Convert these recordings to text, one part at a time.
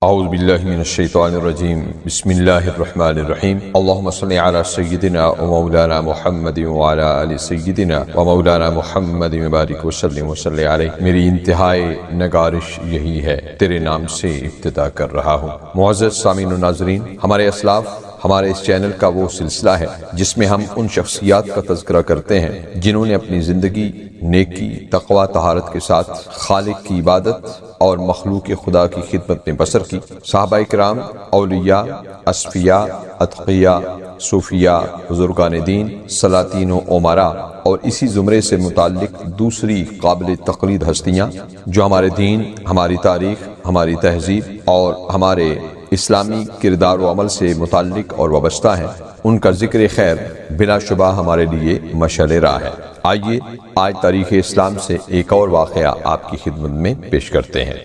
اعوذ باللہ من الشیطان الرجیم بسم اللہ الرحمن الرحیم اللہم صلی علی سیدنا و مولانا محمد وعلی آل سیدنا و مولانا محمد مبارک وسلم وصلی علیہ۔ میری انتہائی نگارش یہی ہے، تیرے نام سے ابتدا کر رہا ہوں۔ معزز سامعین و ناظرین، ہمارے اسلاف ہمارے اس چینل کا وہ سلسلہ ہے جس میں ہم ان شخصیات کا تذکرہ کرتے ہیں جنہوں نے اپنی زندگی نیکی، تقوی، طہارت کے ساتھ خالق کی عبادت اور مخلوق خدا کی خدمت میں بسر کی۔ صحابہ کرام، اولیاء، اصفیاء، اتقیاء، صوفیاء، بزرگان دین، سلاطین و امراء اور اسی زمرے سے متعلق دوسری قابل تقلید ہستیاں جو ہمارے دین، ہماری تاریخ، ہماری تہذیب اور ہمارے اسلامی کردار و عمل سے متعلق اور وابستہ ہیں، ان کا ذکر خیر بلا شبہ ہمارے لیے مشعل راہ ہے۔ آئیے آج تاریخ اسلام سے ایک اور واقعہ آپ کی خدمت میں پیش کرتے ہیں۔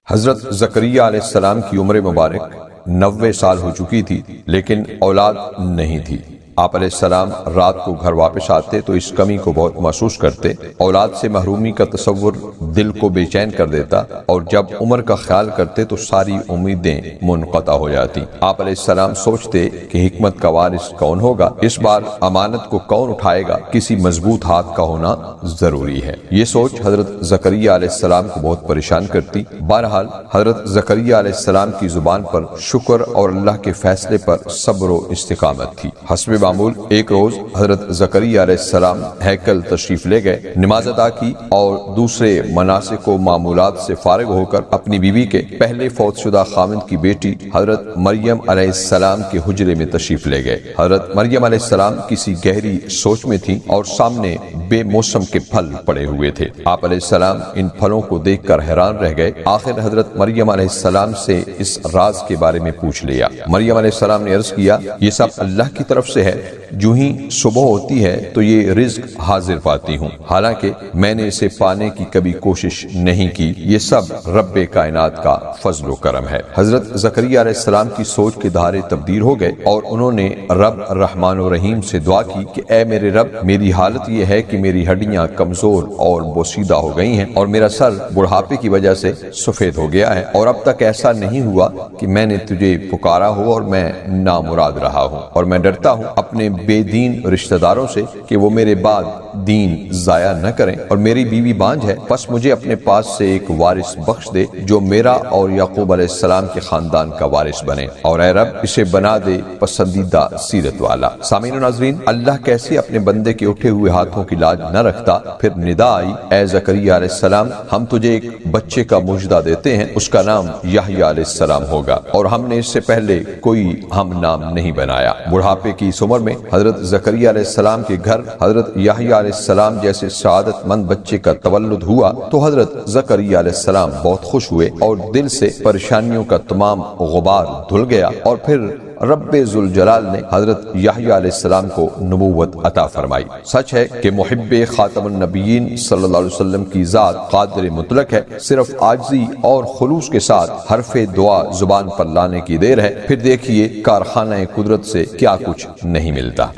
حضرت زکریا علیہ السلام کی عمر مبارک 90 سال ہو چکی تھی، لیکن اولاد نہیں تھی۔ آپ علیہ السلام رات کو گھر واپس آتے تو اس کمی کو بہت محسوس کرتے۔ اولاد سے محرومی کا تصور دل کو بے چین کر دیتا اور جب عمر کا خیال کرتے تو ساری امیدیں منقطع ہو جاتی۔ آپ علیہ السلام سوچتے کہ حکمت کا وارث کون ہوگا، اس بار امانت کو کون اٹھائے گا، کسی مضبوط ہاتھ کا ہونا ضروری ہے۔ یہ سوچ حضرت زکریا علیہ السلام کو بہت پریشان کرتی۔ بہرحال حضرت زکریا علیہ السلام کی زبان پر شکر اور اللہ کے فیصلے پر صبر و استقامت تھی۔ حسب معمول ایک روز حضرت زکریا علیہ السلام ہیکل تشریف لے گئے، نماز ادا کی اور دوسرے مناسک و معمولات سے فارغ ہو کر اپنی بیوی کے پہلے فوت شدہ خاوند کی بیٹی حضرت مریم علیہ السلام کے حجرے میں تشریف لے گئے۔ حضرت مریم علیہ السلام کسی گہری سوچ میں تھی اور سامنے بے موسم کے پھل پڑے ہوئے تھے۔ آپ علیہ السلام ان پھلوں کو دیکھ کر حیران رہ گئے۔ آخر حضرت مریم علیہ السلام سے اس راز کے بارے میں پوچھ لیا۔ مریم علیہ السلام نے عرض کیا، یہ سب اللہ کی طرف سے ہے، جو ہی صبح ہوتی ہے تو یہ رزق حاضر پاتی ہوں، حالانکہ میں نے اسے پانے کی کبھی کوشش نہیں کی، یہ سب رب کائنات کا فضل و کرم ہے۔ حضرت زکریا علیہ السلام کی سوچ کے دھارے تبدیل ہو گئے اور انہوں نے رب رحمان و رحیم سے دعا کی کہ اے میرے رب، میری حالت یہ ہے کہ میری ہڈیاں کمزور اور بوسیدہ ہو گئی ہیں اور میرا سر بڑھاپے کی وجہ سے سفید ہو گیا ہے، اور اب تک ایسا نہیں ہوا کہ میں نے تجھے پکارا ہو اور میں نامراد رہا ہوں، اور میں ڈرتا ہوں اپنے بے دین رشتہ داروں سے کہ وہ میرے بعد دین ضائع نہ کریں، اور میری بیوی بانجھ ہے، پس مجھے اپنے پاس سے ایک وارث بخش دے جو میرا اور یعقوب علیہ السلام کے خاندان کا وارث بنے، اور اے رب اسے بنا دے پسندیدہ سیرت والا۔ سامعین و ناظرین، اللہ کیسے اپنے بندے کے اٹھے ہوئے ہاتھوں کی لاج نہ رکھتا۔ پھر ندا آئی، اے زکریا علیہ السلام، ہم تجھے ایک بچے کا مژدہ دیتے ہیں، اس کا نام یحییٰ علیہ السلام ہوگا، اور ہم نے اس سے پہلے کوئی ہم نام نہیں بنایا۔ بڑھاپے کی اس عمر میں حضرت زکریا علیہ السلام کے گھر حضرت یحییٰ علیہ السلام جیسے سعادت مند بچے کا تولد ہوا تو حضرت زکریا علیہ السلام بہت خوش ہوئے اور دل سے پریشانیوں کا تمام غبار دھل گیا، اور پھر رب ذوالجلال نے حضرت یحییٰ علیہ السلام کو نبوت عطا فرمائی۔ سچ ہے کہ محب خاتم النبیین صلی اللہ علیہ وسلم کی ذات قادر مطلق ہے، صرف عاجزی اور خلوص کے ساتھ حرف دعا زبان پر لانے کی دیر ہے، پھر دیکھیے کارخانہ قدرت سے کیا کچھ نہیں ملتا۔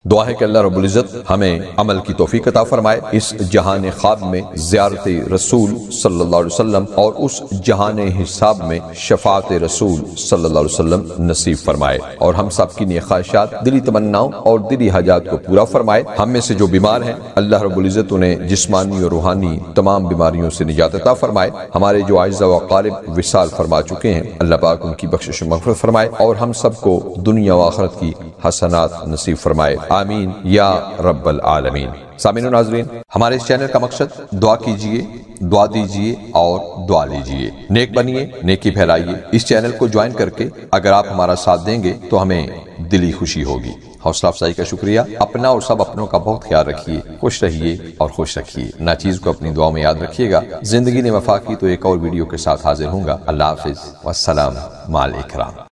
دعا ہے کہ اللہ رب العزت ہمیں عمل کی توفیق عطا فرمائے، اس جہان خواب میں زیارت رسول صلی اللہ علیہ وسلم اور اس جہان حساب میں شفاعت رسول صلی اللہ علیہ وسلم نصیب فرمائے، اور ہم سب کی نیک خواہشات، دلی تمناؤں اور دلی حاجات کو پورا فرمائے۔ ہم میں سے جو بیمار ہیں اللہ رب العزت انہیں جسمانی اور روحانی تمام بیماریوں سے نجات عطا فرمائے۔ ہمارے جو عاجزہ و غالب وصال فرما چکے ہیں اللہ پاک ان کی بخشش و مغفرت فرمائے، اور ہم سب کو دنیا و آخرت کی حسنات نصیب فرمائے، آمین یا رب العالمین۔ سامعین و ناظرین، ہمارے اس چینل کا مقصد دعا کیجئے، دعا دیجئے اور دعا لیجئے، نیک بنیے، نیکی پھیلائیے۔ اس چینل کو جوائن کر کے اگر آپ ہمارا ساتھ دیں گے تو ہمیں دلی خوشی ہوگی۔ حوصلہ افزائی کا شکریہ۔ اپنا اور سب اپنوں کا بہت خیال رکھیے، خوش رہیے اور خوش رکھیے۔ ناچیز کو اپنی دعا میں یاد رکھیے گا۔ زندگی نے وفا کی تو ایک اور ویڈیو کے ساتھ حاضر ہوں گا۔ اللہ حافظ والسلام مع الاکرام۔